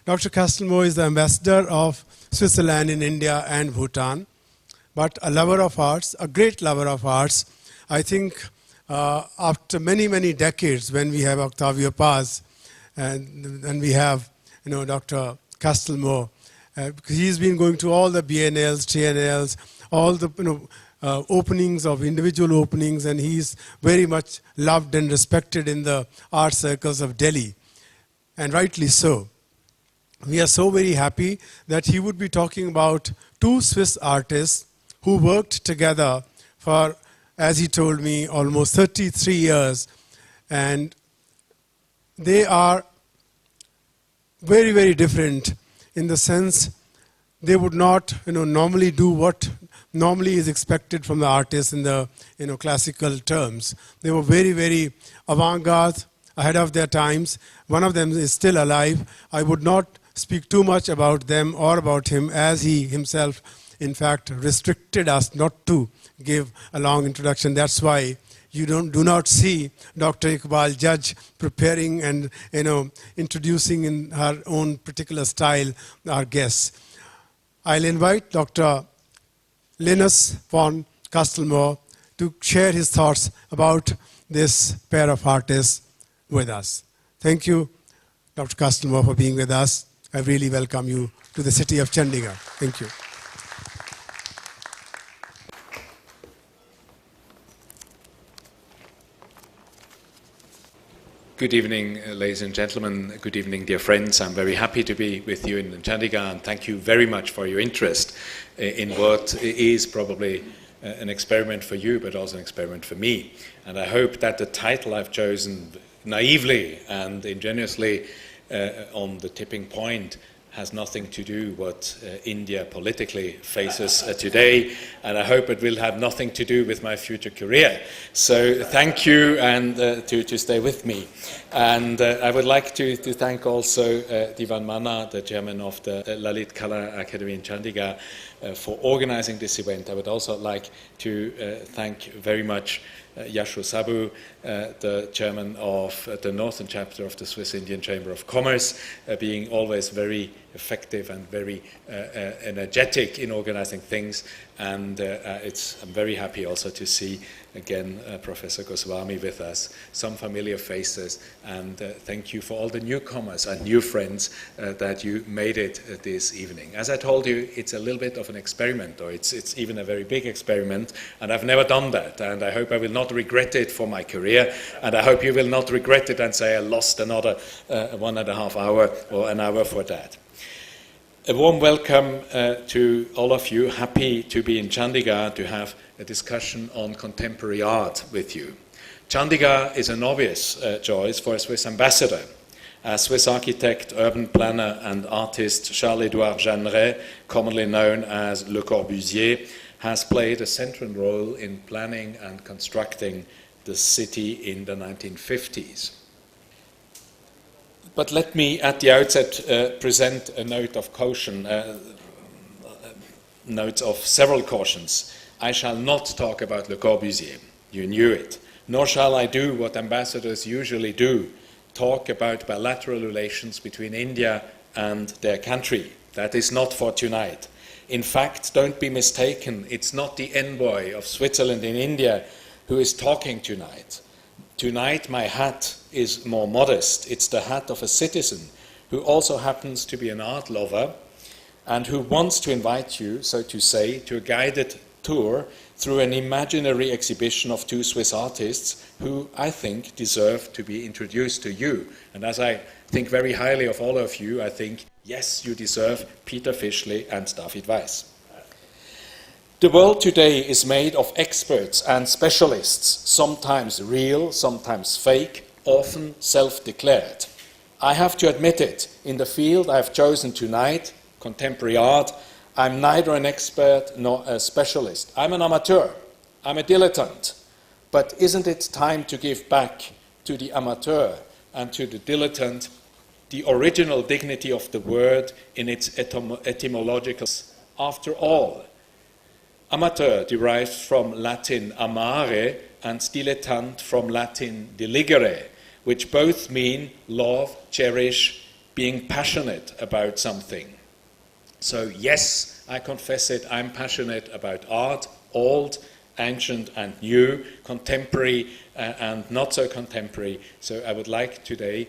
Dr. Castelmur is the ambassador of Switzerland in India and Bhutan, but a lover of arts, a great lover of arts. I think after many, many decades, when we have Octavio Paz and we have, Dr. Castelmur, he's been going to all the biennales, triennales, all the openings of individual openings, and he's very much loved and respected in the art circles of Delhi, and rightly so. We are so very happy that he would be talking about two Swiss artists who worked together for, as he told me, almost 33 years, and they are very, very different in the sense they would not normally do what normally is expected from the artists in the classical terms. They were very, very avant-garde, ahead of their times. One of them is still alive. I would not speak too much about them or about him, as he himself, in fact, restricted us not to give a long introduction. That's why you do not see Dr. Iqbal Judge preparing and introducing in her own particular style our guests. I'll invite Dr. Linus von Castelmur to share his thoughts about this pair of artists with us. Thank you, Dr. Castelmur, for being with us. I really welcome you to the city of Chandigarh. Thank you. Good evening, ladies and gentlemen. Good evening, dear friends. I'm very happy to be with you in Chandigarh, and thank you very much for your interest in what is probably an experiment for you, but also an experiment for me. And I hope that the title I've chosen naively and ingenuously on the tipping point has nothing to do what India politically faces today, and I hope it will have nothing to do with my future career. So thank you, and to stay with me. And I would like to thank also Divan Manna, the chairman of the Lalit Kala Akademi in Chandigarh, for organizing this event. I would also like to thank very much Yashu Sabu, the chairman of the Northern chapter of the Swiss Indian Chamber of Commerce, being always very effective and very energetic in organizing things. And I'm very happy also to see again Professor Goswami with us, some familiar faces, and thank you for all the newcomers and new friends that you made it this evening. As I told you, it's a little bit of an experiment, or it's even a very big experiment, and I've never done that, and I hope I will not regret it for my career, and I hope you will not regret it and say I lost another 1.5 hours or an hour for that. A warm welcome to all of you. Happy to be in Chandigarh to have a discussion on contemporary art with you. Chandigarh is an obvious choice for a Swiss ambassador. As Swiss architect, urban planner and artist Charles-Édouard Jeanneret, commonly known as Le Corbusier, has played a central role in planning and constructing the city in the 1950s. But let me at the outset present a note of caution, notes of several cautions. I shall not talk about Le Corbusier, you knew it, nor shall I do what ambassadors usually do, talk about bilateral relations between India and their country. That is not for tonight. In fact, don't be mistaken, it's not the envoy of Switzerland in India who is talking tonight. Tonight my hat is more modest. It's the hat of a citizen who also happens to be an art lover and who wants to invite you, so to say, to a guided tour through an imaginary exhibition of two Swiss artists who I think deserve to be introduced to you. And as I think very highly of all of you, I think, yes, you deserve Peter Fischli and David Weiss. The world today is made of experts and specialists, sometimes real, sometimes fake, often self-declared. I have to admit it, in the field I have chosen tonight, contemporary art, I'm neither an expert nor a specialist. I'm an amateur, I'm a dilettante. But isn't it time to give back to the amateur and to the dilettante the original dignity of the word in its etymological? After all, amateur derives from Latin amare and dilettante from Latin diligere, which both mean love, cherish, being passionate about something. So yes, I confess it, I'm passionate about art, old, ancient and new, contemporary and not so contemporary. So I would like today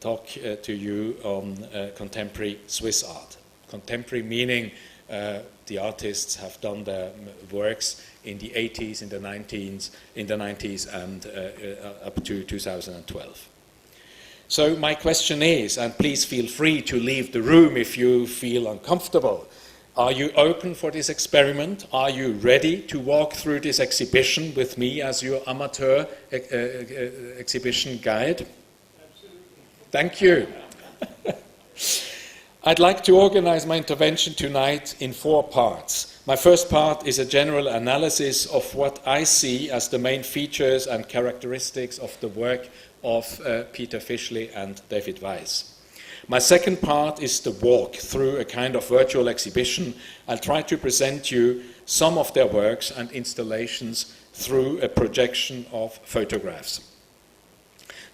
talk to you on contemporary Swiss art. Contemporary meaning the artists have done their works in the 80s, in the 90s and up to 2012. So my question is, and please feel free to leave the room if you feel uncomfortable, are you open for this experiment? Are you ready to walk through this exhibition with me as your amateur exhibition guide? Absolutely. Thank you. I'd like to organize my intervention tonight in 4 parts. My first part is a general analysis of what I see as the main features and characteristics of the work of Peter Fischli and David Weiss. My second part is the walk through a kind of virtual exhibition. I'll try to present you some of their works and installations through a projection of photographs.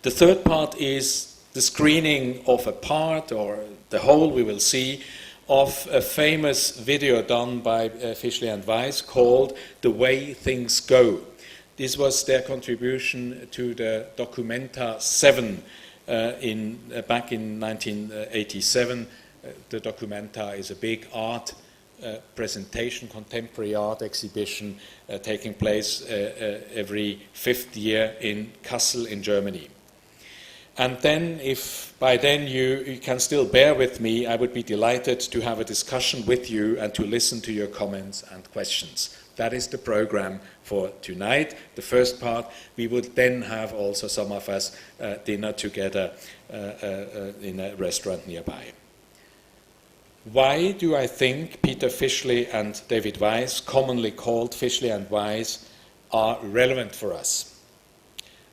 The third part is the screening of a part, or the whole we will see, of a famous video done by Fischli and Weiss called The Way Things Go. This was their contribution to the Documenta 7 back in 1987. The Documenta is a big art presentation, contemporary art exhibition taking place every 5th year in Kassel in Germany. And then, if by then you can still bear with me, I would be delighted to have a discussion with you and to listen to your comments and questions. That is the program for tonight. The first part, we would then have also some of us dinner together in a restaurant nearby. Why do I think Peter Fischli and David Weiss, commonly called Fischli and Weiss, are relevant for us?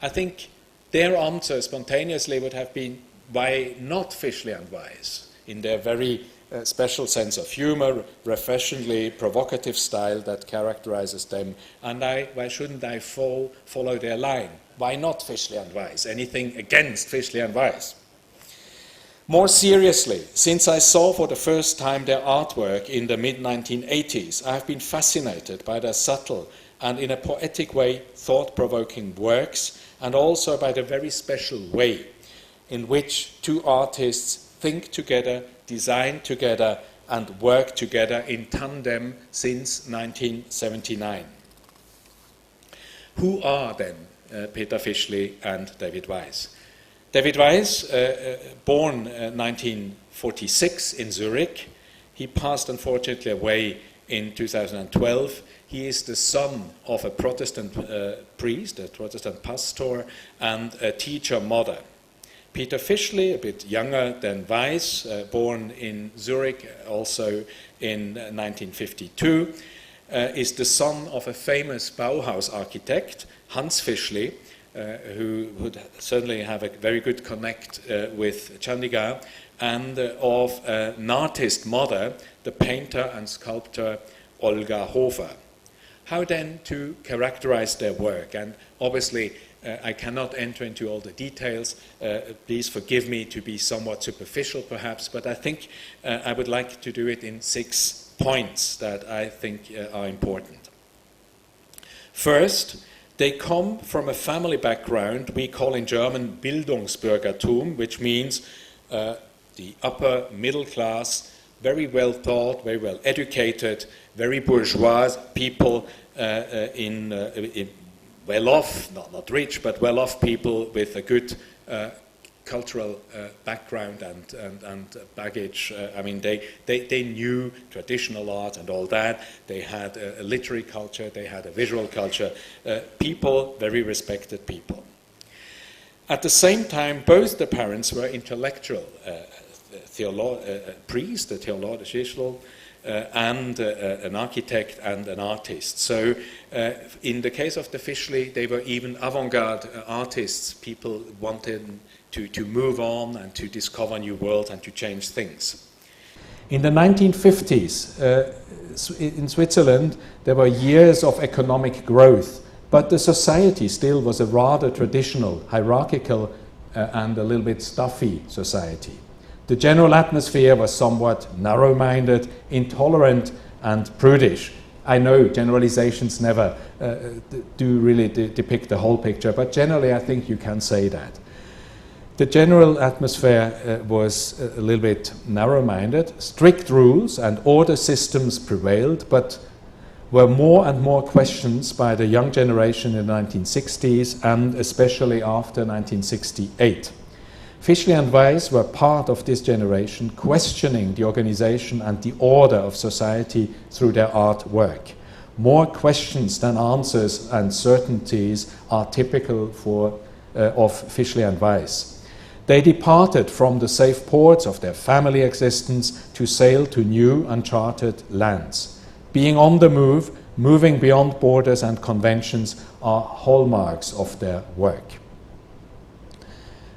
I think their answer spontaneously would have been, why not Fischli and Weiss, in their very special sense of humor, refreshingly provocative style that characterizes them, and why shouldn't I follow their line? Why not Fischli and Weiss? Anything against Fischli and Weiss? More seriously, since I saw for the first time their artwork in the mid-1980s, I have been fascinated by their subtle and in a poetic way thought-provoking works, and also by the very special way in which 2 artists think together, design together, and work together in tandem since 1979. Who are then Peter Fischli and David Weiss? David Weiss, born 1946 in Zurich. He passed unfortunately away in 2012. He is the son of a Protestant priest, a Protestant pastor, and a teacher mother. Peter Fischli, a bit younger than Weiss, born in Zurich also in 1952, is the son of a famous Bauhaus architect, Hans Fischli, who would certainly have a very good connect with Chandigarh, and of an artist mother, the painter and sculptor Olga Hofer. How then to characterize their work? And obviously, I cannot enter into all the details. Please forgive me to be somewhat superficial, perhaps, but I think I would like to do it in 6 points that I think are important. First, they come from a family background we call in German Bildungsbürgertum, which means the upper middle class, very well taught, very well educated, very bourgeois people in well-off, not rich, but well-off people with a good cultural background and baggage. I mean, they knew traditional art and all that. They had a literary culture, they had a visual culture. People, very respected people. At the same time, both the parents were intellectual, priest, a theological, and an architect and an artist. So in the case of the Fischli, they were even avant-garde artists. People wanted to move on and to discover new worlds and to change things. In the 1950s, in Switzerland, there were years of economic growth, but the society still was a rather traditional, hierarchical, and a little bit stuffy society. The general atmosphere was somewhat narrow-minded, intolerant, and prudish. I know generalizations never do really depict the whole picture, but generally I think you can say that. The general atmosphere was a little bit narrow-minded. Strict rules and order systems prevailed, but were more and more questions by the young generation in the 1960s and especially after 1968. Fischli and Weiss were part of this generation, questioning the organization and the order of society through their artwork. More questions than answers and certainties are typical of Fischli and Weiss. They departed from the safe ports of their family existence to sail to new uncharted lands. Being on the move, moving beyond borders and conventions are hallmarks of their work.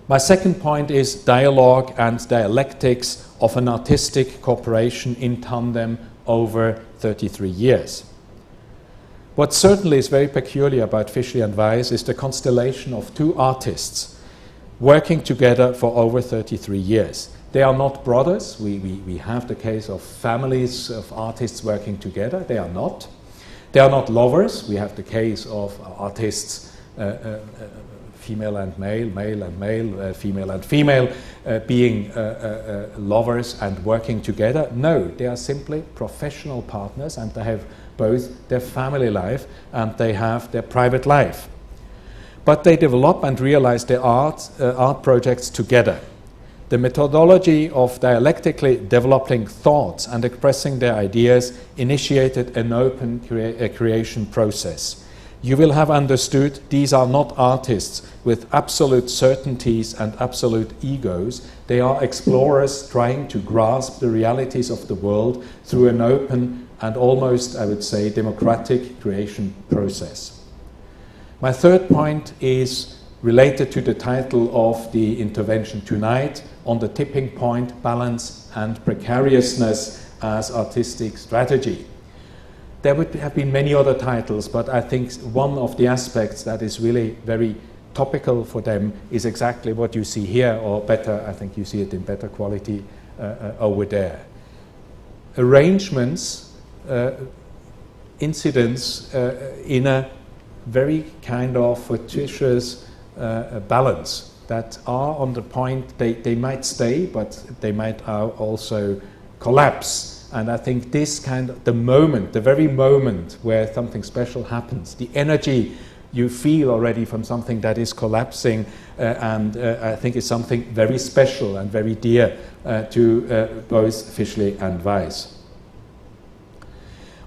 My second point is dialogue and dialectics of an artistic cooperation in tandem over 33 years. What certainly is very peculiar about Fischli and Weiss is the constellation of two artists working together for over 33 years. They are not brothers. We have the case of families of artists working together. They are not. They are not lovers. We have the case of artists, female and male, male and male, female and female, being lovers and working together. No, they are simply professional partners, and they have both their family life and they have their private life. But they develop and realize their art projects together. The methodology of dialectically developing thoughts and expressing their ideas initiated an open creation process. You will have understood these are not artists with absolute certainties and absolute egos. They are explorers trying to grasp the realities of the world through an open and almost, I would say, democratic creation process. My third point is related to the title of the intervention tonight, on the tipping point, balance and precariousness as artistic strategy. There would have been many other titles, but I think one of the aspects that is really very topical for them is exactly what you see here, or better, I think you see it in better quality over there. Arrangements, incidents in a very kind of fortuitous balance that are on the point, they might stay, but they might also collapse. And I think this kind of, the moment, the very moment where something special happens, the energy you feel already from something that is collapsing, and I think is something very special and very dear to both Fischli and Weiss.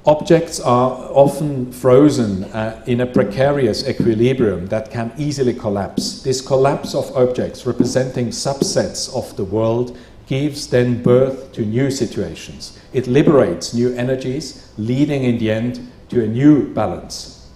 Objects are often frozen in a precarious equilibrium that can easily collapse. This collapse of objects representing subsets of the world gives then birth to new situations. It liberates new energies, leading in the end to a new balance.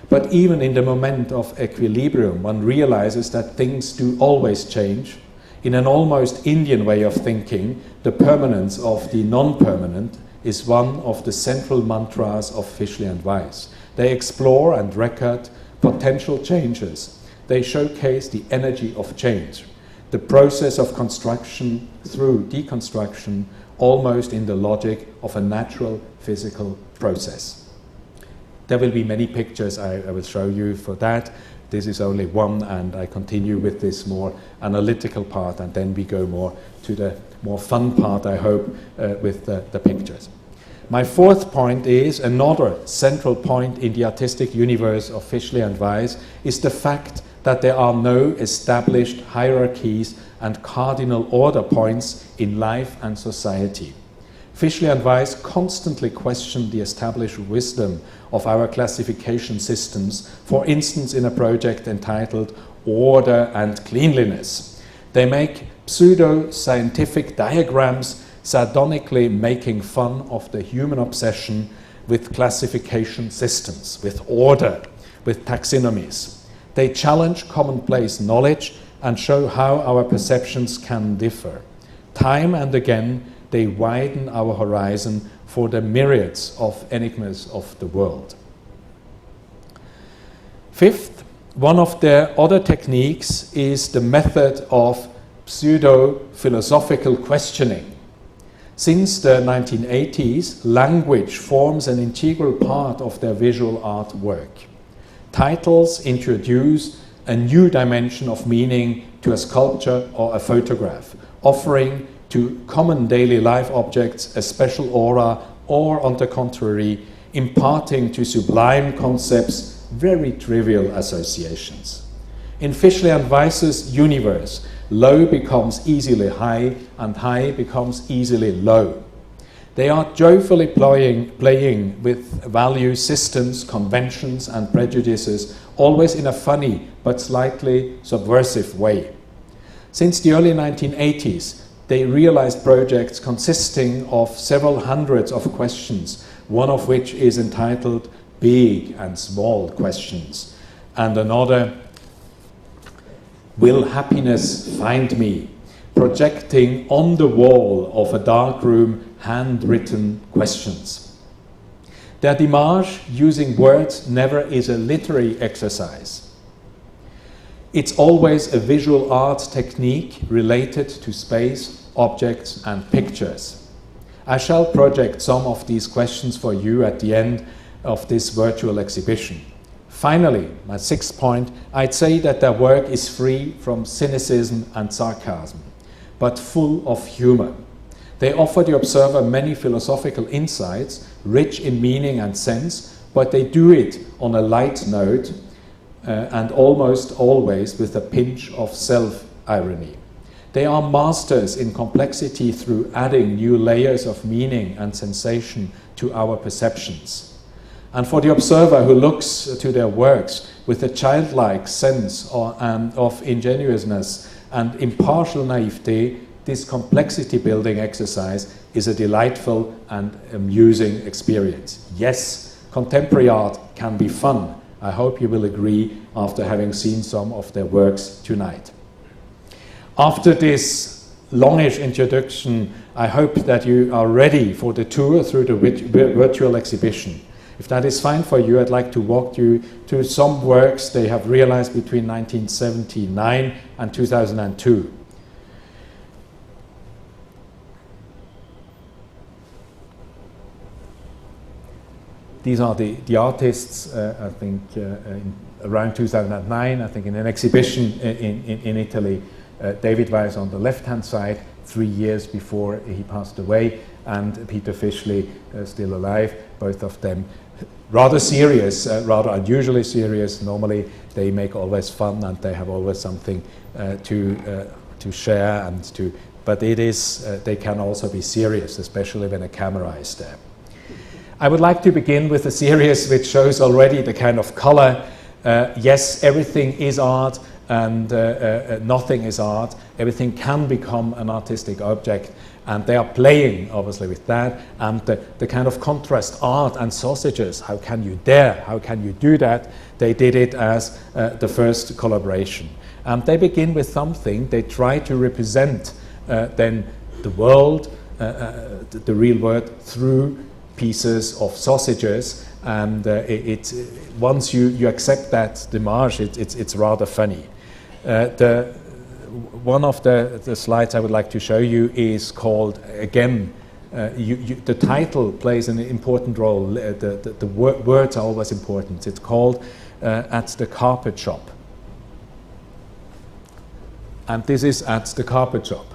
But even in the moment of equilibrium, one realizes that things do always change. In an almost Indian way of thinking, the permanence of the non-permanent is one of the central mantras of Fischli and Weiss. They explore and record potential changes. They showcase the energy of change, the process of construction through deconstruction, almost in the logic of a natural physical process. There will be many pictures I will show you for that. This is only one, and I continue with this more analytical part, and then we go more to the more fun part, I hope, with the pictures. My fourth point is, another central point in the artistic universe of Fischli and Weiss is the fact that there are no established hierarchies and cardinal order points in life and society. Fischli and Weiss constantly question the established wisdom of our classification systems, for instance in a project entitled Order and Cleanliness. They make pseudo-scientific diagrams, sardonically making fun of the human obsession with classification systems, with order, with taxonomies. They challenge commonplace knowledge and show how our perceptions can differ. Time and again, they widen our horizon for the myriads of enigmas of the world. Fifth, one of their other techniques is the method of pseudo-philosophical questioning. Since the 1980s, language forms an integral part of their visual art work. Titles introduce a new dimension of meaning to a sculpture or a photograph, offering to common daily life objects a special aura, or on the contrary, imparting to sublime concepts very trivial associations. In Fischli and Weiss's universe, low becomes easily high and high becomes easily low. They are joyfully playing with value systems, conventions and prejudices, always in a funny but slightly subversive way. Since the early 1980s, they realized projects consisting of several hundreds of questions, one of which is entitled Big and Small Questions, and another, Will Happiness Find Me?, projecting on the wall of a dark room handwritten questions. Their démarche using words never is a literary exercise. It's always a visual art technique related to space, objects and pictures. I shall project some of these questions for you at the end of this virtual exhibition. Finally, my sixth point, I'd say that their work is free from cynicism and sarcasm, but full of humor. They offer the observer many philosophical insights, rich in meaning and sense, but they do it on a light note and almost always with a pinch of self-irony. They are masters in complexity through adding new layers of meaning and sensation to our perceptions. And for the observer who looks to their works with a childlike sense of ingenuousness and impartial naivete, this complexity-building exercise is a delightful and amusing experience. Yes, contemporary art can be fun. I hope you will agree after having seen some of their works tonight. After this longish introduction, I hope that you are ready for the tour through the virtual exhibition. If that is fine for you, I'd like to walk you through some works they have realized between 1979 and 2002. These are the artists, I think, around 2009, I think in an exhibition in Italy. David Weiss on the left-hand side, 3 years before he passed away, and Peter Fischli, still alive, both of them rather serious, rather unusually serious. Normally they make always fun and they have always something to share and to, but it is, they can also be serious, especially when a camera is there. I would like to begin with a series which shows already the kind of color. Yes, everything is art and nothing is art. Everything can become an artistic object, and they are playing obviously with that, and the kind of contrast art and sausages, how can you dare, how can you do that? They did it as the first collaboration. And they begin with something, they try to represent then the world, the real world, through pieces of sausages, and once you accept that démarche, it's rather funny. One of the slides I would like to show you is called, again, the title plays an important role. The words are always important. It's called At the Carpet Shop. And this is At the Carpet Shop.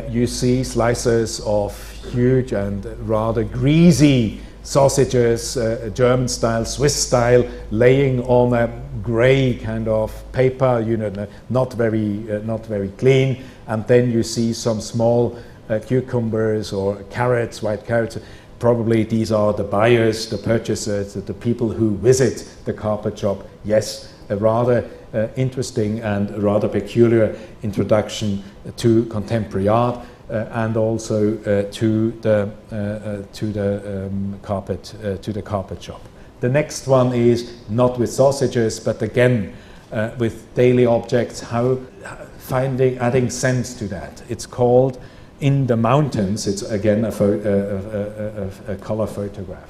You see slices of huge and rather greasy sausages, German style, Swiss style, laying on a grey kind of paper, you know, not very clean. And then you see some small cucumbers or carrots, white carrots. Probably these are the buyers, the purchasers, the people who visit the carpet shop. Yes, a rather interesting and rather peculiar introduction to contemporary art. And also to the carpet shop. The next one is not with sausages, but again with daily objects. How adding sense to that. It's called In the Mountains. It's again a color photograph.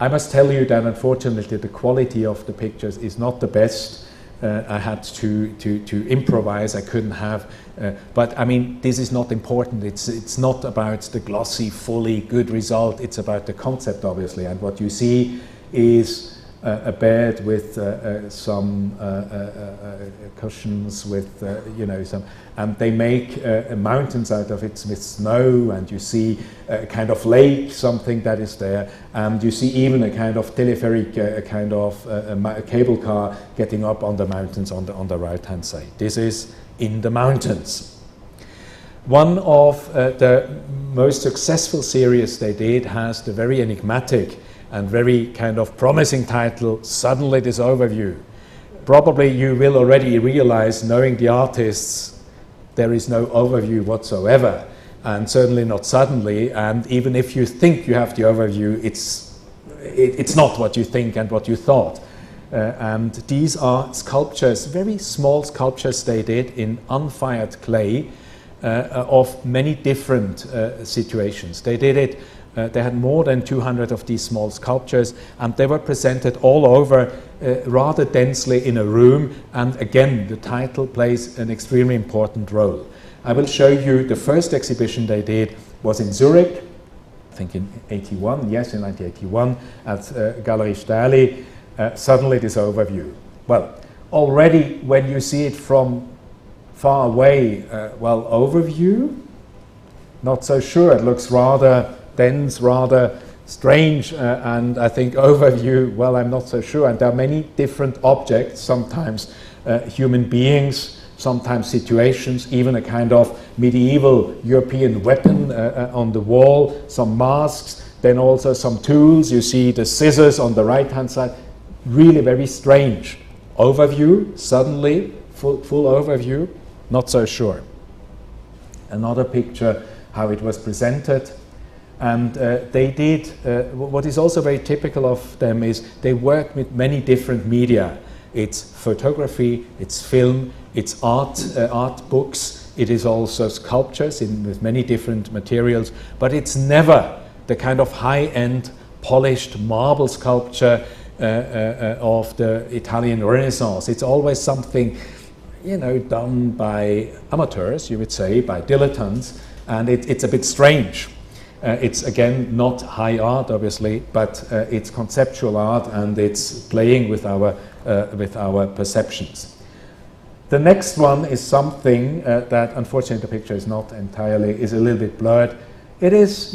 I must tell you that unfortunately the quality of the pictures is not the best. I had to improvise. I couldn't have, but I mean, this is not important. It's not about the glossy, fully good result. It's about the concept, obviously. And what you see is a bed with some cushions, with some, and they make mountains out of it with snow, and you see a kind of lake, something that is there, and you see even a kind of telepheric, a kind of a cable car getting up on the mountains on the right hand side. This is in the mountains. One of the most successful series they did has the very enigmatic and very kind of promising title, Suddenly This Overview. Probably you will already realize, knowing the artists, there is no overview whatsoever, and certainly not suddenly, and even if you think you have the overview, it's not what you think and what you thought. And these are sculptures, very small sculptures they did in unfired clay of many different situations. They did it. They had more than 200 of these small sculptures, and they were presented all over rather densely in a room, and again the title plays an extremely important role. I will show you the first exhibition they did was in Zurich, I think in 81, yes, in 1981, at Galerie Sterli. Suddenly This Overview. Well, already when you see it from far away, well, overview, not so sure. It looks rather dense, rather strange, and I think overview, well, I'm not so sure. And there are many different objects, sometimes human beings, sometimes situations, even a kind of medieval European weapon on the wall, some masks, then also some tools. You see the scissors on the right-hand side. Really very strange. Overview, suddenly, full overview, not so sure. Another picture, how it was presented. And they did, what is also very typical of them is they work with many different media. It's photography, it's film, it's art books, it is also sculptures with many different materials, but it's never the kind of high-end polished marble sculpture of the Italian Renaissance. It's always something, done by amateurs, you would say, by dilettantes, and it's a bit strange. It's again not high art, obviously, but it's conceptual art, and it's playing with our perceptions. The next one is something that, unfortunately, the picture is not entirely, is a little bit blurred. It is,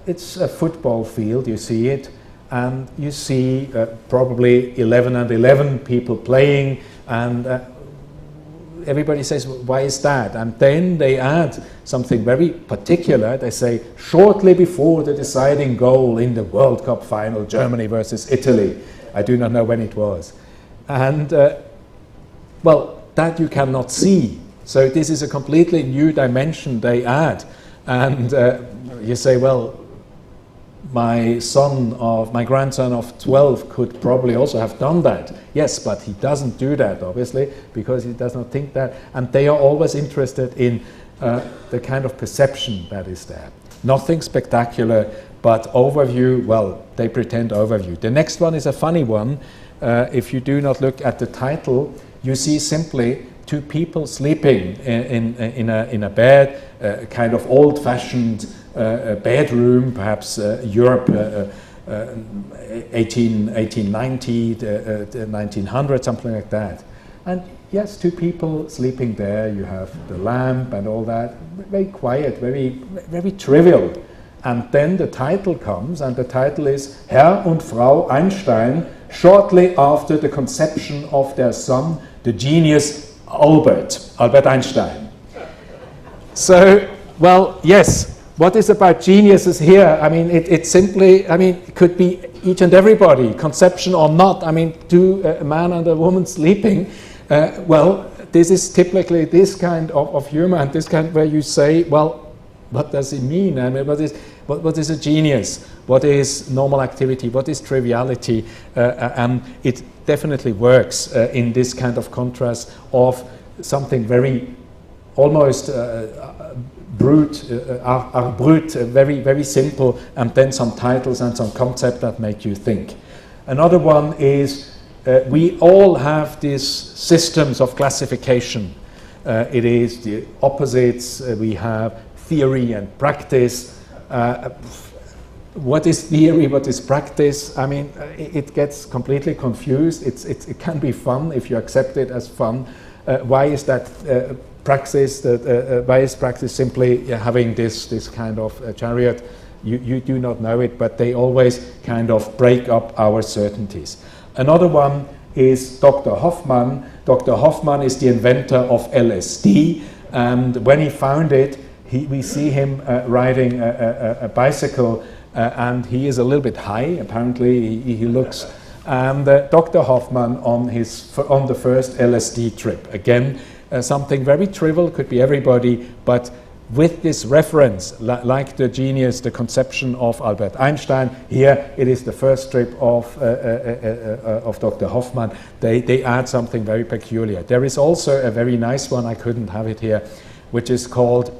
it's a football field. You see it, and you see probably 11 and 11 people playing, and everybody says, why is that? And then they add something very particular. They say, shortly before the deciding goal in the World Cup final, Germany versus Italy. I do not know when it was. And, well, that you cannot see. So this is a completely new dimension they add. And you say, well, my grandson of 12 could probably also have done that. Yes, but he doesn't do that, obviously, because he does not think that. And they are always interested in the kind of perception that is there. Nothing spectacular, but overview, well, they pretend overview. The next one is a funny one. If you do not look at the title, you see simply two people sleeping in a bed, kind of old-fashioned bedroom, perhaps Europe 1890, 1900, something like that. And yes, two people sleeping there. You have the lamp and all that. Very quiet, very, very trivial. And then the title comes, and the title is Herr und Frau Einstein, shortly after the conception of their son, the genius Albert Einstein. So, well, yes. What is about geniuses here? I mean, it simply, I mean, it could be each and everybody, conception or not. I mean, a man and a woman sleeping. Well, this is typically this kind of humor, and this kind where you say, well, what does it mean? I mean, what is a genius? What is normal activity? What is triviality? And it definitely works in this kind of contrast of something very almost brute, very, very simple, and then some titles and some concept that make you think. Another one is we all have these systems of classification. It is the opposites. We have theory and practice. What is theory? What is practice? I mean, it gets completely confused. It can be fun if you accept it as fun. Why is that praxis? Why is practice simply having this kind of chariot? You do not know it, but they always kind of break up our certainties. Another one is Dr. Hoffmann. Dr. Hoffmann is the inventor of LSD, and when he found it, we see him riding a bicycle, and he is a little bit high. Apparently, he looks. And Dr. Hoffmann on the first LSD trip. Again, something very trivial, could be everybody, but with this reference, like the genius, the conception of Albert Einstein, here it is the first trip of Dr. Hoffmann. They add something very peculiar. There is also a very nice one, I couldn't have it here, which is called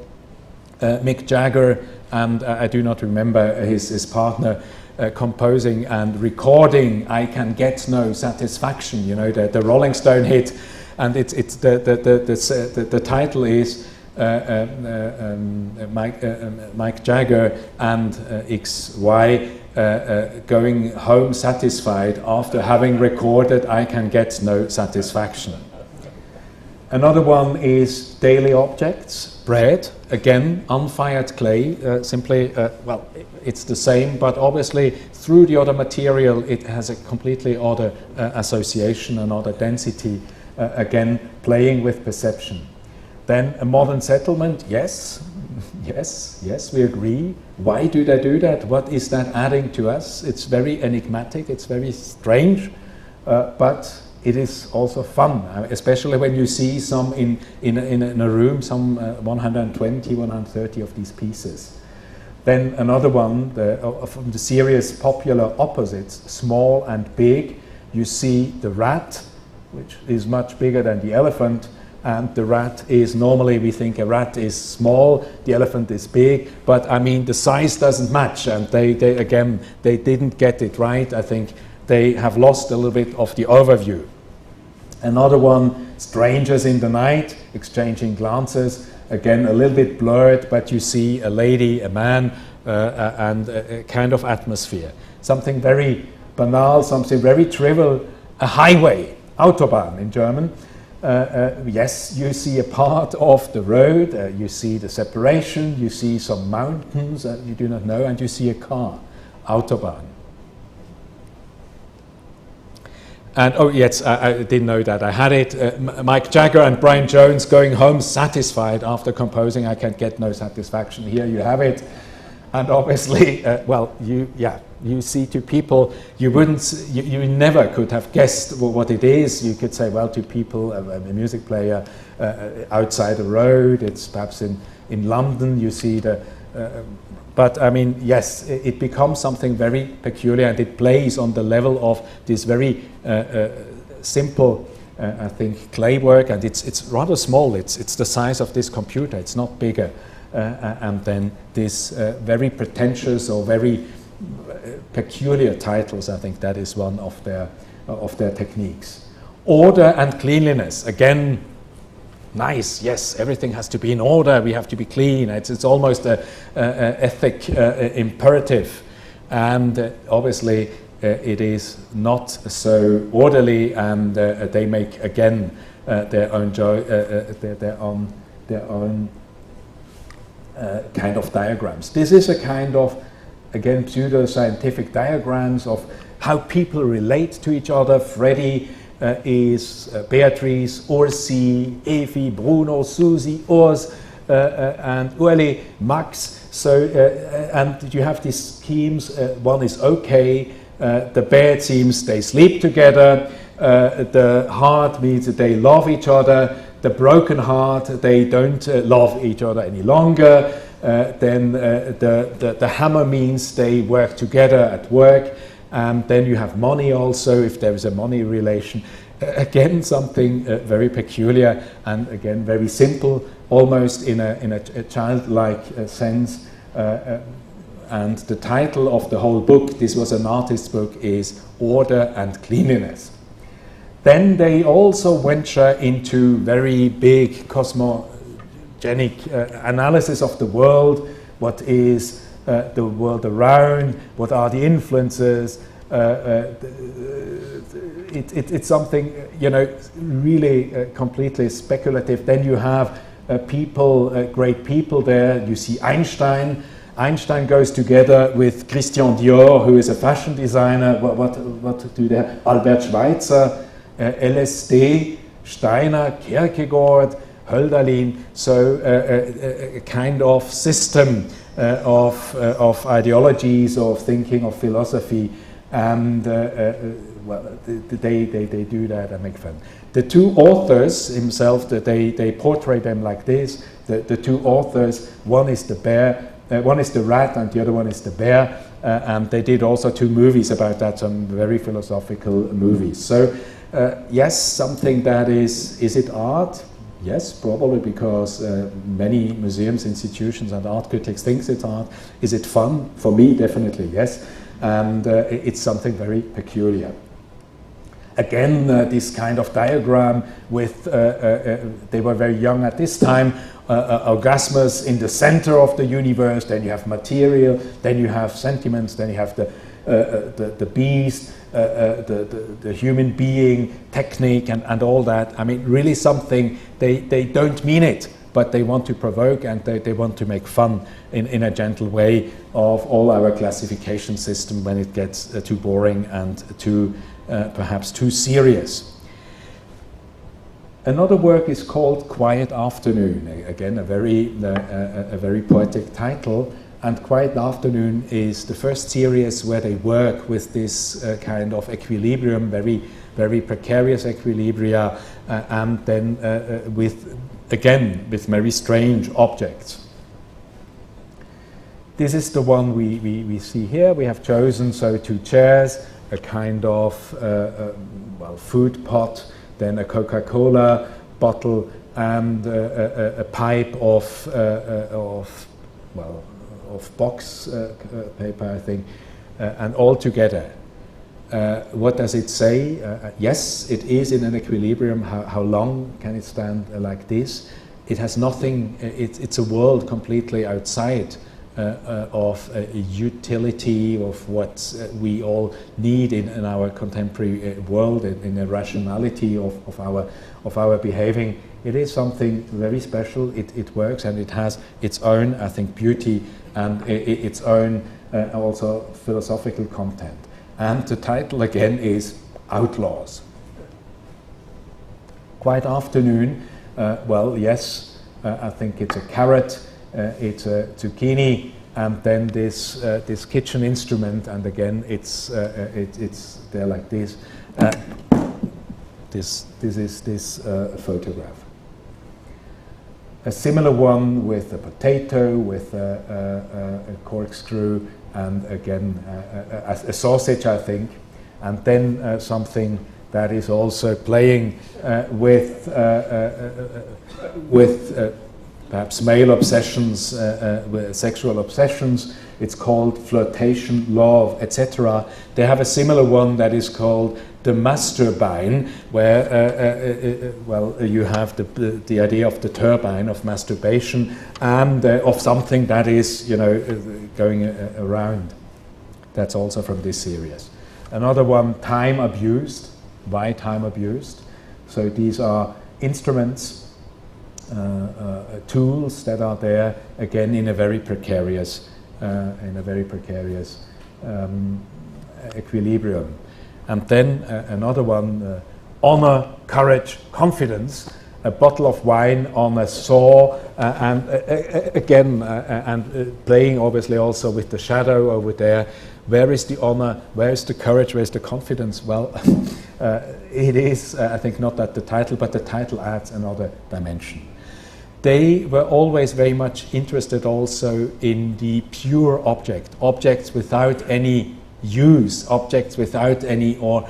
Mick Jagger, and I do not remember his partner, composing and recording "I Can Get No Satisfaction," you know, the Rolling Stone hit, and the title is Mike Jagger and XY going home satisfied after having recorded "I Can Get No Satisfaction." Another one is daily objects, bread, again, unfired clay, simply, well, it's the same, but obviously through the other material it has a completely other association, another density, again, playing with perception. Then a modern settlement, yes, we agree. Why do they do that? What is that adding to us? It's very enigmatic, it's very strange, but it is also fun, especially when you see some in a room, some 120, 130 of these pieces. Then another one, from the series popular opposites, small and big. You see the rat, which is much bigger than the elephant, and the rat is, normally we think a rat is small, the elephant is big, but I mean the size doesn't match, and they didn't get it right. I think they have lost a little bit of the overview. Another one, strangers in the night, exchanging glances, again a little bit blurred, but you see a lady, a man, and a kind of atmosphere. Something very banal, something very trivial, a highway, Autobahn in German. Yes, you see a part of the road, you see the separation, you see some mountains that you do not know, and you see a car, Autobahn. And oh yes, I didn't know that. I had it. Mike Jagger and Brian Jones going home satisfied after composing "I Can Get No Satisfaction." Here you have it. And obviously, well, you see two people. You never could have guessed what it is. You could say, well, two people, a music player outside a road. It's perhaps in London. You see the. But I mean, yes, it becomes something very peculiar, and it plays on the level of this very simple, I think, clay work, and it's rather small. It's the size of this computer. It's not bigger, and then this very pretentious or very peculiar titles. I think that is one of their techniques. Order and cleanliness, again. Nice, yes, everything has to be in order, we have to be clean. It's almost an ethic imperative, and obviously it is not so orderly, and they make again their own kind of diagrams. This is a kind of, again, pseudo-scientific diagrams of how people relate to each other. Freddie is Beatrice, Ursi, Evi, Bruno, Susi, Urs, and Ueli, Max. So, and you have these schemes. One is okay. The bed seems they sleep together. The heart means that they love each other. The broken heart, they don't love each other any longer. Then the hammer means they work together at work. And then you have money also, if there is a money relation. Again, something very peculiar, and again very simple, almost in a childlike sense. And the title of the whole book, this was an artist's book, is Order and Cleanliness. Then they also venture into very big cosmogenic analysis of the world. What is the world around? What are the influences? It's something, you know, really completely speculative. Then you have people, great people there. You see Einstein. Einstein goes together with Christian Dior, who is a fashion designer. What do they have? Albert Schweitzer, LSD, Steiner, Kierkegaard, Hölderlin. So a kind of system of ideologies, of thinking, of philosophy, and well, they do that and make fun. The two authors himself, they portray them like this. The two authors, one is the bear, one is the rat, and the other one is the bear. And they did also 2 movies about that, some very philosophical movies. So yes, something that is it art? Yes, probably, because many museums, institutions, and art critics think it's art. Is it fun? For me, definitely yes. And it's something very peculiar. Again, this kind of diagram with, they were very young at this time, orgasmus in the center of the universe, then you have material, then you have sentiments, then you have the beast, the human being, technique, and all that. I mean, really something, they don't mean it, but they want to provoke, and they want to make fun in a gentle way of all our classification system when it gets too boring and too perhaps too serious. Another work is called Quiet Afternoon. Again, a very poetic title. And Quiet Afternoon is the first series where they work with this kind of equilibrium, very precarious equilibria, and then with very strange objects. This is the one we see here. We have chosen 2 chairs, a kind of food pot, then a Coca-Cola bottle, and a pipe of box paper, I think, and all together. What does it say? Yes, it is in an equilibrium. How long can it stand like this? It has nothing. It's a world completely outside of utility, of what we all need in our contemporary world, in a rationality of our behaving. It is something very special. It works, and it has its own, I think, beauty and its own also philosophical content. And the title again is Outlaws. Quiet Afternoon. Well, yes, I think it's a carrot. It's a zucchini, and then this kitchen instrument, and again it's there like this. This is this photograph. A similar one with a potato, with a corkscrew, and again a sausage, I think, and then something that is also playing with perhaps male obsessions, sexual obsessions. It's called flirtation, love, etc. They have a similar one that is called the masturbine, where you have the idea of the turbine of masturbation and of something that is, going around. That's also from this series. Another one, time abused. Why time abused? So these are instruments, tools that are there, again in a very precarious equilibrium. And then another one, honor, courage, confidence, a bottle of wine on a saw, and again, playing obviously also with the shadow over there. Where is the honor? Where is the courage? Where is the confidence? Well, it is, I think, not at the title, but the title adds another dimension. They were always very much interested also in the pure objects without any use, objects without any, or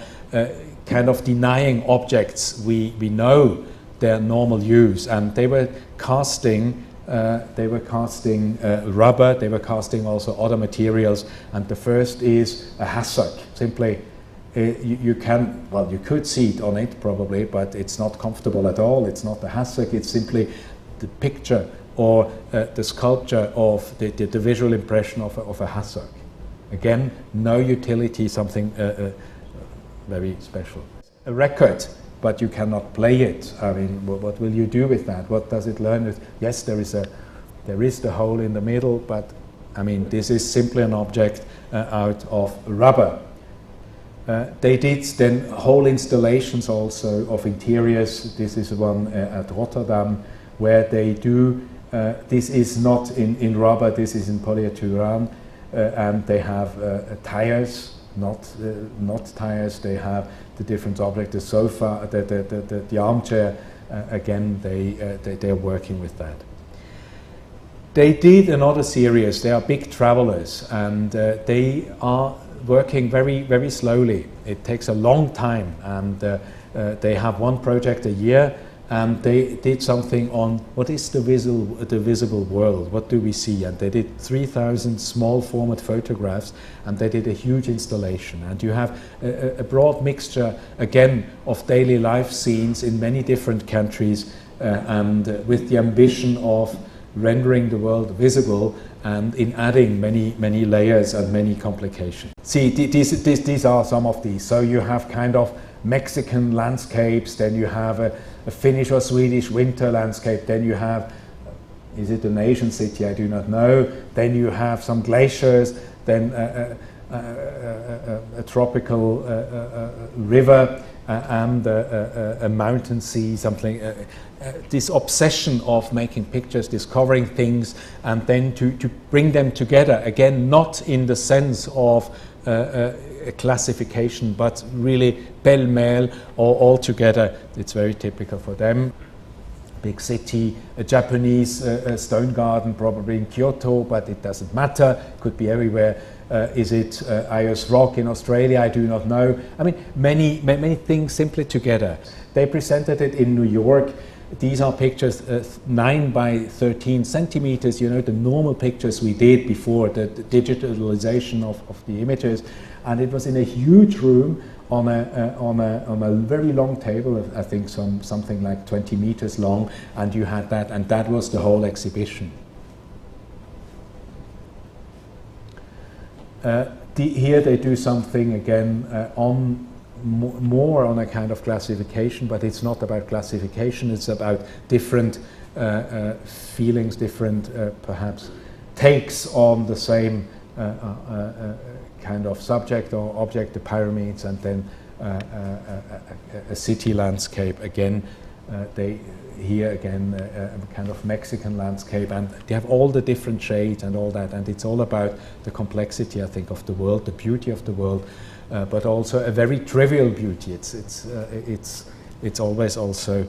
kind of denying objects we know their normal use. And they were casting rubber, they were casting also other materials, and the first is a hassock. Simply, you can, well, you could sit on it probably, but it's not comfortable at all. It's not a hassock, it's simply the picture or the sculpture of the visual impression of a hassock. Again, no utility, something very special. A record, but you cannot play it. I mean, what will you do with that? What does it learn with? Yes, there is the hole in the middle, but I mean, this is simply an object out of rubber. They did then whole installations also of interiors. This is one at Rotterdam where they do, this is not in rubber, this is in polyurethane, and they have tires, not tires, they have the different objects, the sofa, the armchair, again they're working with that. They did another series, they are big travelers, and they are working very, very slowly. It takes a long time, and they have one project a year, and they did something on what is the visible world, what do we see, and they did 3,000 small format photographs, and they did a huge installation, and you have a broad mixture again of daily life scenes in many different countries, and with the ambition of rendering the world visible and in adding many layers and many complications. See, these are some of these. So you have kind of Mexican landscapes, then you have a Finnish or Swedish winter landscape, then you have, is it an Asian city? I do not know. Then you have some glaciers, then a tropical river, and a mountain sea, something. This obsession of making pictures, discovering things, and then to bring them together, again, not in the sense of a classification, but really pell-mell or all together. It's very typical for them. Big city, a Japanese stone garden, probably in Kyoto, but it doesn't matter, could be everywhere. Is it Ayers Rock in Australia? I do not know. I mean, many things simply together. They presented it in New York. These are pictures 9 by 13 centimeters, you know, the normal pictures we did before the digitalization of the images. And it was in a huge room on a very long table, I think something like 20 meters long, and you had that, and that was the whole exhibition. Here they do something again on more on a kind of classification, but it's not about classification, it's about different feelings, different perhaps takes on the same kind of subject or object, the pyramids, and then a city landscape again. Here again a kind of Mexican landscape, and they have all the different shades and all that, and it's all about the complexity, I think, of the world, the beauty of the world, but also a very trivial beauty. It's always also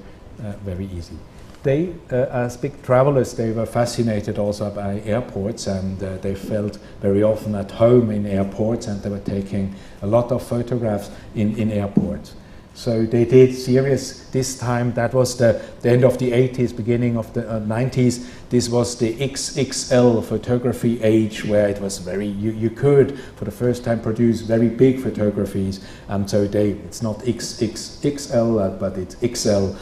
very easy. They, as big travelers, they were fascinated also by airports, and they felt very often at home in airports, and they were taking a lot of photographs in airports. So they did series this time. That was the end of the 80s, beginning of the 90s. This was the XXL photography age, where it was very, you could for the first time produce very big photographies. And so it's not XXXL, but it's XL.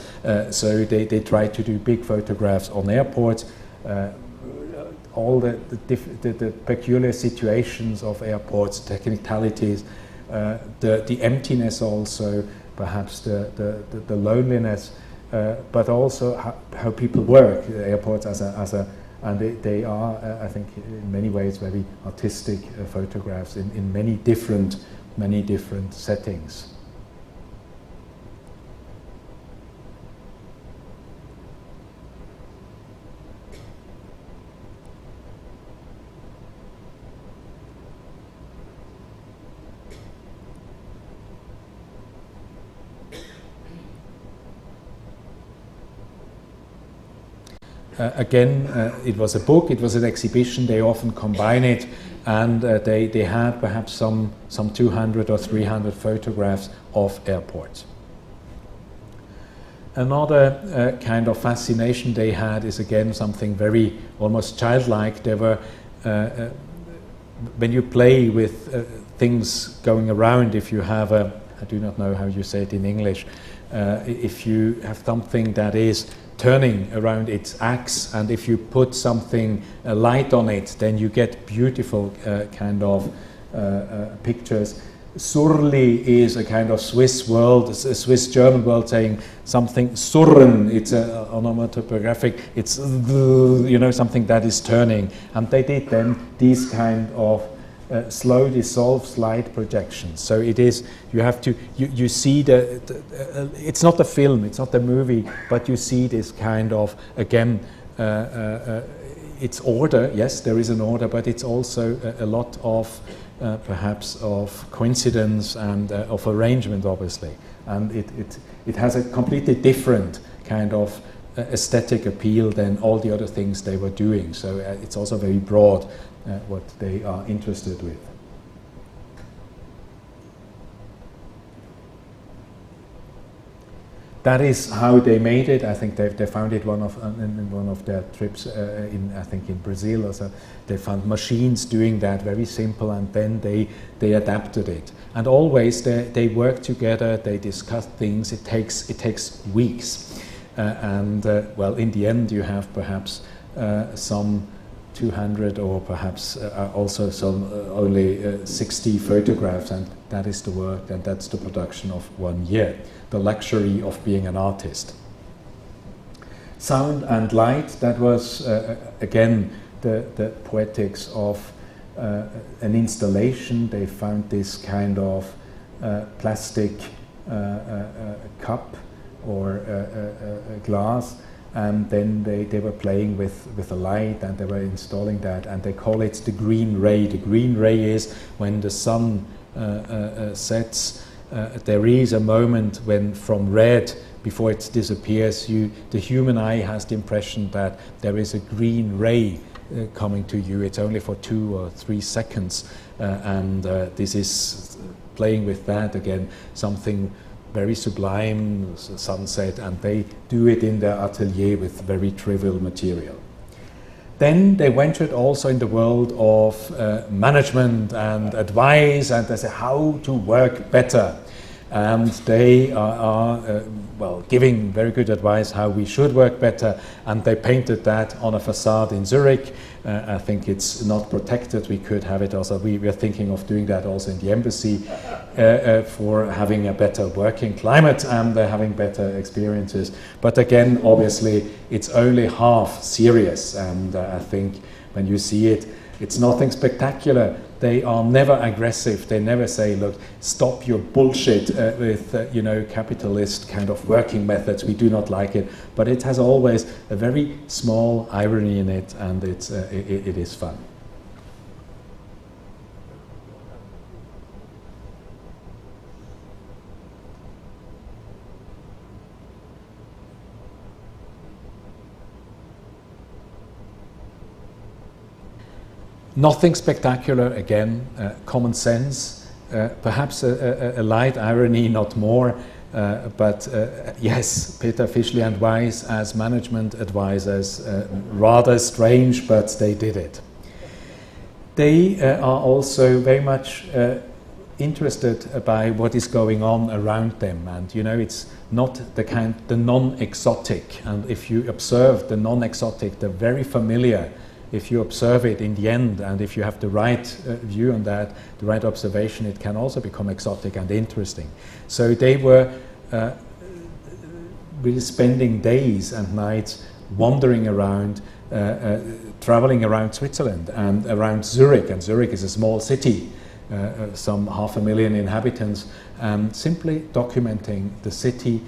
So they tried to do big photographs on airports. All the peculiar situations of airports, technicalities, the emptiness also, perhaps the loneliness, but also how people work. Airports and they are, I think, in many ways very artistic photographs in many different settings. Again, it was a book, it was an exhibition, they often combine it, and they had perhaps some 200 or 300 photographs of airports. Another kind of fascination they had is again something very almost childlike. There were, when you play with things going around. If you have I do not know how you say it in English, if you have something that is turning around its axis, and if you put something light on it, then you get beautiful kind of pictures. Surli is a kind of Swiss word, a Swiss German word saying something. Surren, it's an onomatopoeic. It's something that is turning, and they did then these kind of slow dissolves light projections. So it is, you have to, you see it's not a film, it's not a movie, but you see this kind of, again, it's order, yes, there is an order, but it's also a lot of, perhaps of coincidence and of arrangement, obviously. And it has a completely different kind of aesthetic appeal than all the other things they were doing. So it's also very broad, what they are interested with. That is how they made it. I think they found it in one of their trips I think in Brazil. Also, they found machines doing that, very simple, and then they adapted it. And always they work together. They discuss things. It takes weeks, well, in the end, you have perhaps some 200 or perhaps also some only 60 photographs, and that is the work, and that's the production of 1 year. The luxury of being an artist. Sound and light, that was again the poetics of an installation. They found this kind of plastic cup or a glass, and then they were playing with the light, and they were installing that, and they call it the green ray. The green ray is when the sun sets. There is a moment when from red, before it disappears, the human eye has the impression that there is a green ray coming to you. It's only for 2 or 3 seconds, and this is playing with that again, something very sublime, sunset, and they do it in their atelier with very trivial material. Then they ventured also in the world of management and advice, and they say how to work better. And they are well, giving very good advice how we should work better, and they painted that on a facade in Zurich. I think it's not protected. We could have it also. We are thinking of doing that also in the embassy for having a better working climate and having better experiences. But again, obviously, it's only half serious, and I think when you see it, it's nothing spectacular. They are never aggressive. They never say, look, stop your bullshit with, capitalist kind of working methods. We do not like it. But it has always a very small irony in it, and it is fun. Nothing spectacular, again, common sense, perhaps a light irony, not more, but yes, Peter, Fischli and Weiss as management advisors, rather strange, but they did it. They are also very much interested by what is going on around them, and it's not the non-exotic, and if you observe the non-exotic, the very familiar, if you observe it in the end, and if you have the right view on that, the right observation, it can also become exotic and interesting. So they were really spending days and nights wandering around, traveling around Switzerland and around Zurich, and Zurich is a small city, some 500,000 inhabitants, and simply documenting the city,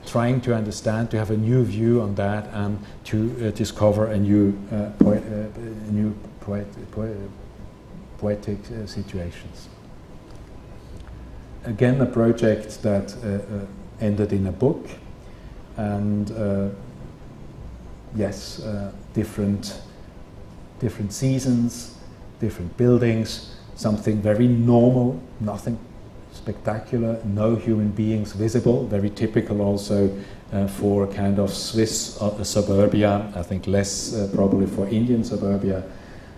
trying to understand, to have a new view on that, and to discover a new poetic situations. Again, a project that ended in a book, and yes, different seasons, different buildings, something very normal, nothing spectacular, no human beings visible, very typical also for kind of Swiss suburbia, I think less probably for Indian suburbia,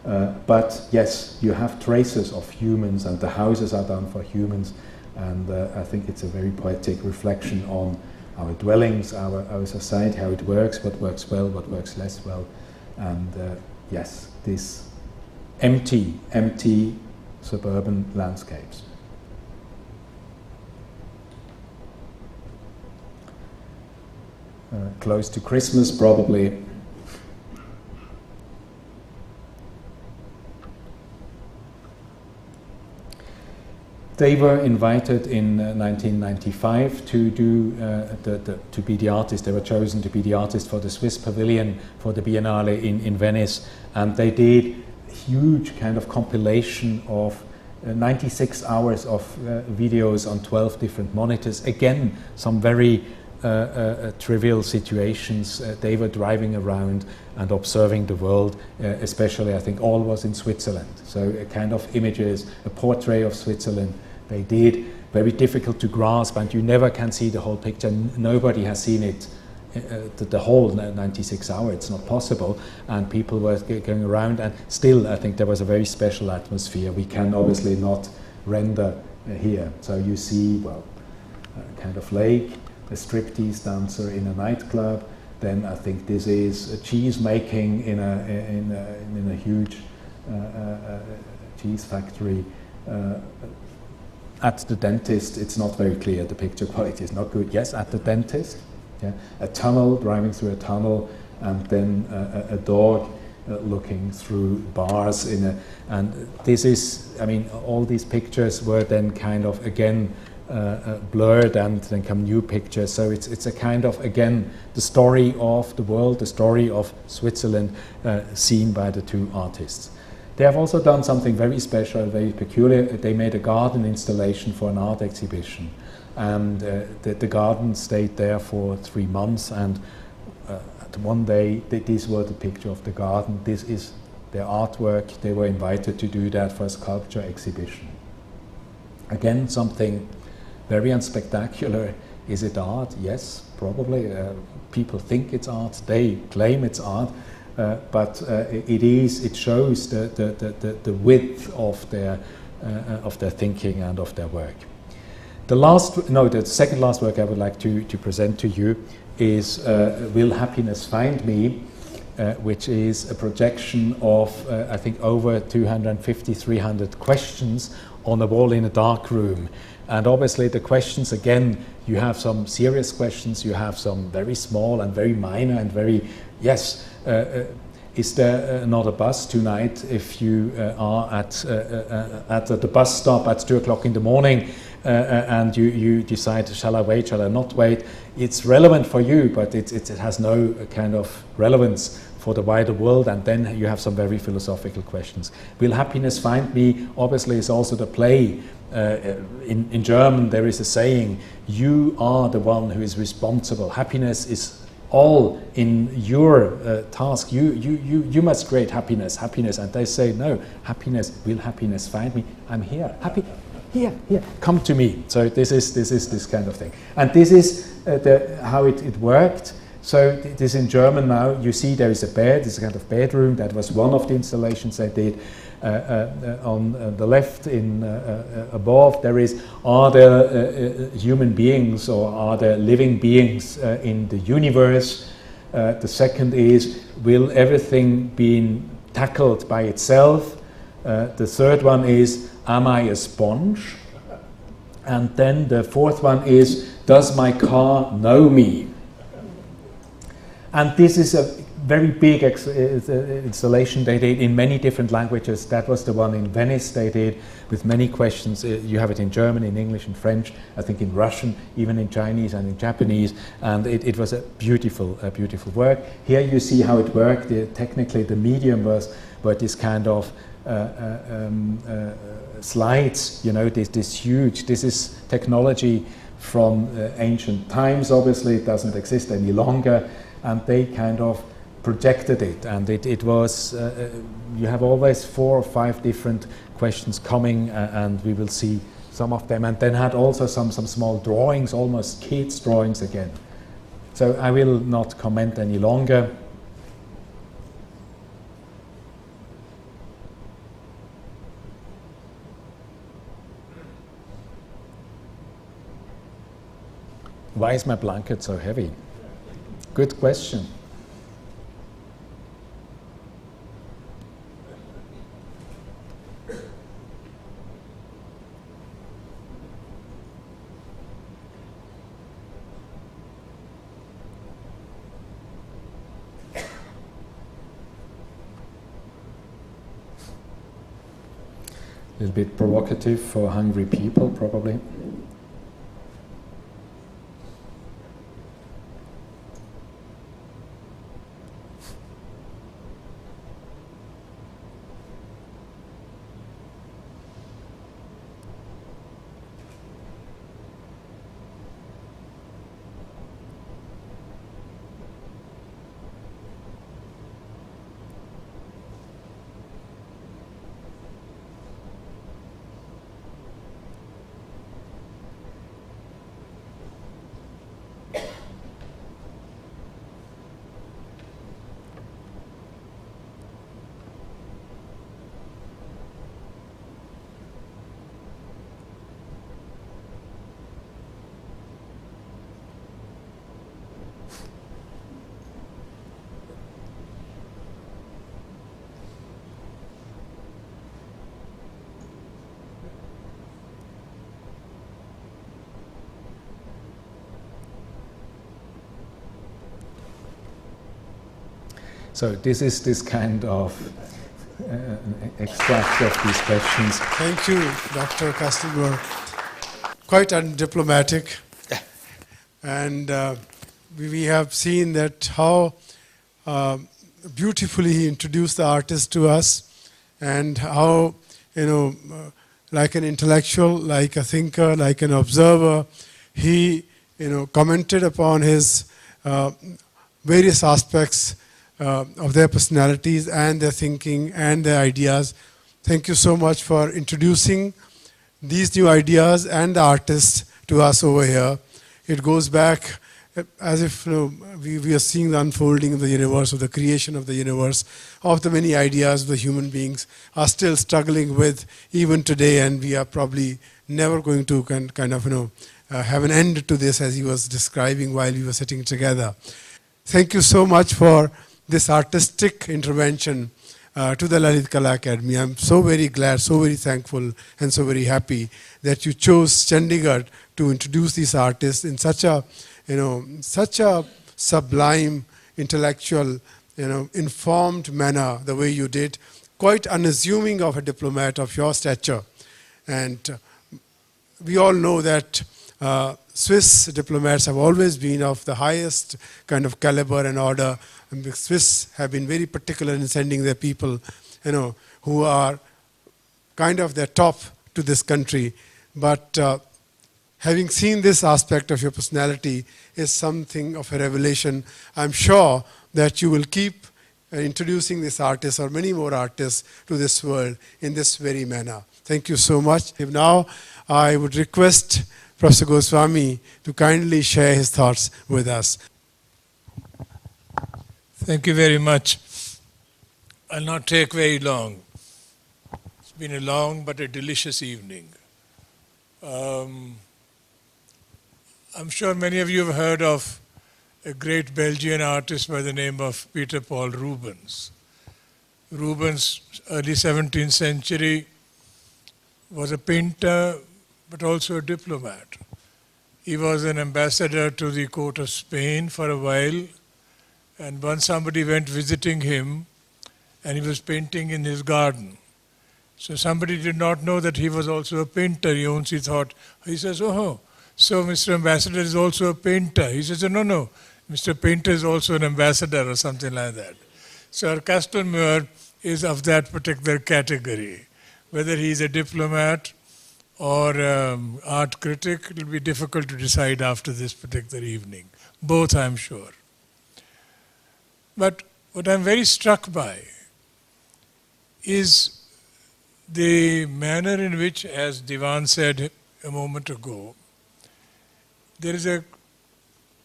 But yes, you have traces of humans, and the houses are done for humans, and I think it's a very poetic reflection on our dwellings, our society, how it works, what works well, what works less well, and yes, these empty suburban landscapes. Close to Christmas, probably. They were invited in 1995 to do to be the artist. They were chosen to be the artist for the Swiss Pavilion for the Biennale in Venice, and they did a huge kind of compilation of 96 hours of videos on 12 different monitors. Again, some very trivial situations. They were driving around and observing the world, especially I think all was in Switzerland. So a kind of images, a portrait of Switzerland they did, very difficult to grasp, and you never can see the whole picture. Nobody has seen it, the whole 96 hours, it's not possible, and people were going around, and still I think there was a very special atmosphere. We can obviously not render here. So you see, well, a kind of lake, a striptease dancer in a nightclub. Then I think this is a cheese making in a huge cheese factory. At the dentist, it's not very clear. The picture quality is not good. Yes, at the dentist, yeah, a tunnel, driving through a tunnel, and then a dog looking through bars and this is, I mean, all these pictures were then kind of again blurred, and then come new pictures. So it's a kind of, again, the story of the world, the story of Switzerland, seen by the two artists. They have also done something very special, very peculiar. They made a garden installation for an art exhibition, and the garden stayed there for 3 months, and one day these were the picture of the garden. This is their artwork. They were invited to do that for a sculpture exhibition. Again, something very unspectacular. Is it art? Yes, probably. People think it's art. They claim it's art. But it shows the width of their thinking and of their work. The second last work I would like to present to you is Will Happiness Find Me, which is a projection of I think over 250, 300 questions on a wall in a dark room. And obviously the questions, again, you have some serious questions, you have some very small and very minor and very, yes, is there not a bus tonight if you are at the bus stop at 2 o'clock in the morning and you decide, shall I wait, shall I not wait? It's relevant for you, but it has no kind of relevance for the wider world, and then you have some very philosophical questions. Will Happiness Find Me, obviously, is also the play. In German there is a saying, you are the one who is responsible. Happiness is all in your task. You must create happiness, and they say, no, happiness, will happiness find me? I'm here, happy, here, come to me. So this is this kind of thing. And this is how it worked. So this in German now, you see there is a bed, it's a kind of bedroom. That was one of the installations I did. On the left above there is, are there human beings or are there living beings in the universe? The second is, will everything be tackled by itself? The third one is, am I a sponge? And then the fourth one is, does my car know me? And this is a very big installation they did in many different languages. That was the one in Venice they did, with many questions. You have it in German, in English, in French, I think in Russian, even in Chinese and in Japanese. And it was a beautiful work. Here you see how it worked. Technically the medium were this kind of slides, you know, this huge, this is technology from ancient times. Obviously it doesn't exist any longer, and they kind of projected it, and it was, you have always 4 or 5 different questions coming, and we will see some of them, and then had also some small drawings, almost kids' drawings again. So I will not comment any longer. Why is my blanket so heavy? Good question. A little bit provocative for hungry people, probably. So this is this kind of extract of these questions. Thank you, Dr. Castelmur. Quite undiplomatic. And we have seen that how beautifully he introduced the artist to us, and how, like an intellectual, like a thinker, like an observer, he, commented upon his various aspects of their personalities and their thinking and their ideas. Thank you so much for introducing these new ideas and the artists to us over here. It goes back as if we are seeing the unfolding of the universe, of the creation of the universe, of the many ideas the human beings are still struggling with even today, and we are probably never going to kind of have an end to this, as he was describing while we were sitting together. Thank you so much for this artistic intervention to the Lalit Kala Akademi. I'm so very glad, so very thankful, and so very happy that you chose Chandigarh to introduce these artists in such a, such a sublime, intellectual, informed manner, the way you did, quite unassuming of a diplomat of your stature. And we all know that Swiss diplomats have always been of the highest kind of caliber and order. And the Swiss have been very particular in sending their people, who are kind of their top to this country. But having seen this aspect of your personality is something of a revelation. I'm sure that you will keep introducing this artist or many more artists to this world in this very manner. Thank you so much. Now I would request Professor Goswami to kindly share his thoughts with us. Thank you very much. I'll not take very long. It's been a long but a delicious evening. I'm sure many of you have heard of a great Belgian artist by the name of Peter Paul Rubens. Rubens, early 17th century, was a painter but also a diplomat. He was an ambassador to the court of Spain for a while, and once somebody went visiting him and he was painting in his garden. So somebody did not know that he was also a painter. He only thought, he says, oh, so Mr. Ambassador is also a painter. He says, no, Mr. Painter is also an ambassador or something like that. So Castelmur is of that particular category. Whether he's a diplomat or art critic, it will be difficult to decide after this particular evening. Both, I'm sure. But what I'm very struck by is the manner in which, as Divan said a moment ago, there is an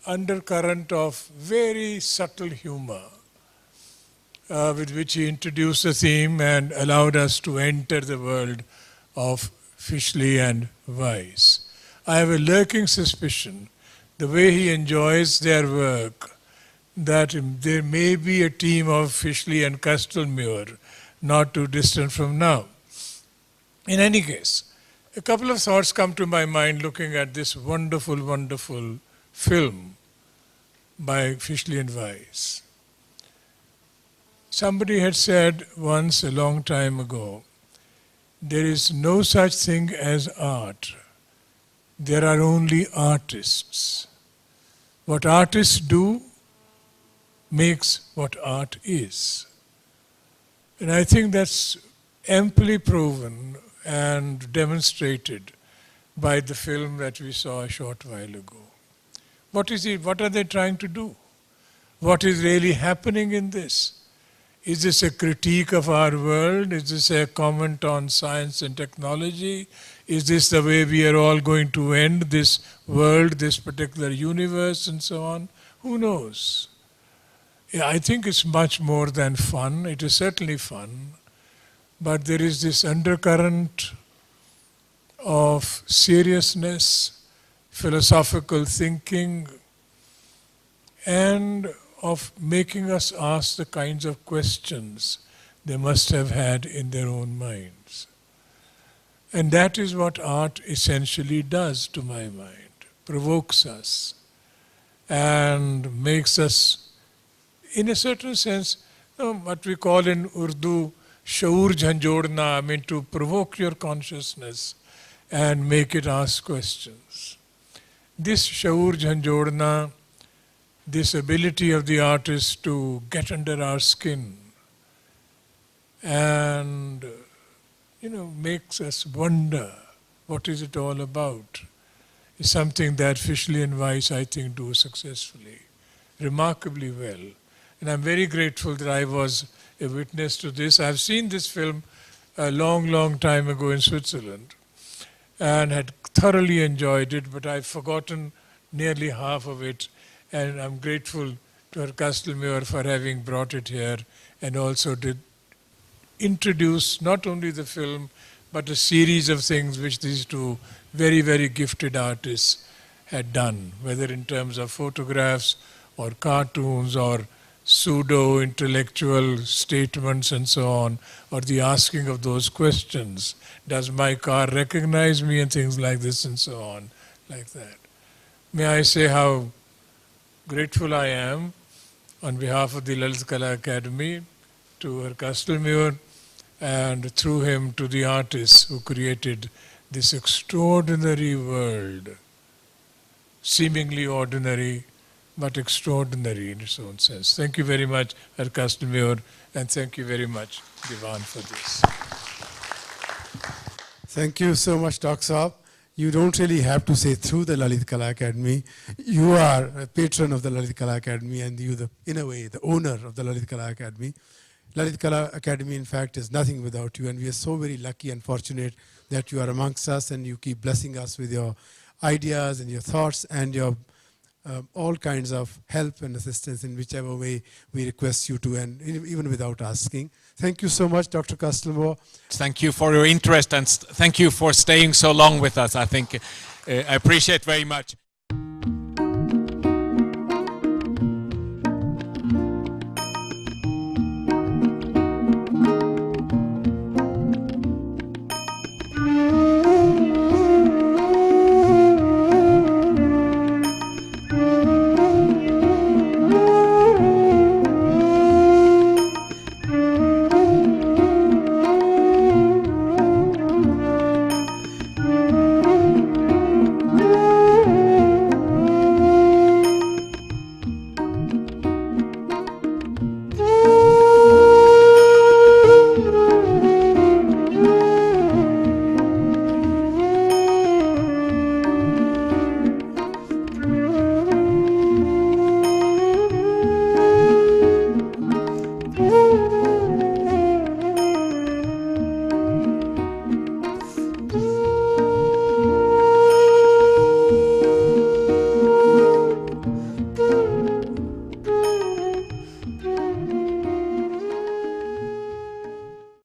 undercurrent of very subtle humor with which he introduced the theme and allowed us to enter the world of Fischli and Weiss. I have a lurking suspicion the way he enjoys their work, that there may be a team of Fischli and Castelmur not too distant from now. In any case, a couple of thoughts come to my mind looking at this wonderful, wonderful film by Fischli and Weiss. Somebody had said once a long time ago, there is no such thing as art. There are only artists. What artists do makes what art is. And I think that's amply proven and demonstrated by the film that we saw a short while ago. What is it? What are they trying to do? What is really happening in this? Is this a critique of our world? Is this a comment on science and technology? Is this the way we are all going to end this world, this particular universe, and so on? Who knows? Yeah, I think it's much more than fun. It is certainly fun. But there is this undercurrent of seriousness, philosophical thinking, and of making us ask the kinds of questions they must have had in their own minds. And that is what art essentially does to my mind, provokes us and makes us, in a certain sense, what we call in Urdu, shaur jhanjodna, I mean to provoke your consciousness and make it ask questions. This shaur jhanjodna, this ability of the artist to get under our skin and makes us wonder what is it all about, is something that Fischli and Weiss, I think, do successfully, remarkably well. And I'm very grateful that I was a witness to this. I've seen this film a long, long time ago in Switzerland and had thoroughly enjoyed it, but I've forgotten nearly half of it. And I'm grateful to Herr Castelmur for having brought it here and also to introduce not only the film, but a series of things which these two very, very gifted artists had done, whether in terms of photographs or cartoons or pseudo-intellectual statements and so on, or the asking of those questions. Does my car recognize me and things like this and so on, like that. May I say how grateful I am on behalf of the Lalit Kala Akademi to Herr Castelmur and through him to the artists who created this extraordinary world, seemingly ordinary, but extraordinary in its own sense. Thank you very much, Herr Castelmur, and thank you very much, Divan, for this. Thank you so much, Dr. Saab. You don't really have to say through the Lalit Kala Akademi. You are a patron of the Lalit Kala Akademi, and you, in a way, the owner of the Lalit Kala Akademi. Lalit Kala Akademi, in fact, is nothing without you, and we are so very lucky and fortunate that you are amongst us and you keep blessing us with your ideas and your thoughts and your all kinds of help and assistance in whichever way we request you to, and even without asking. Thank you so much, Dr. Castelmur. Thank you for your interest and thank you for staying so long with us. I think I appreciate very much.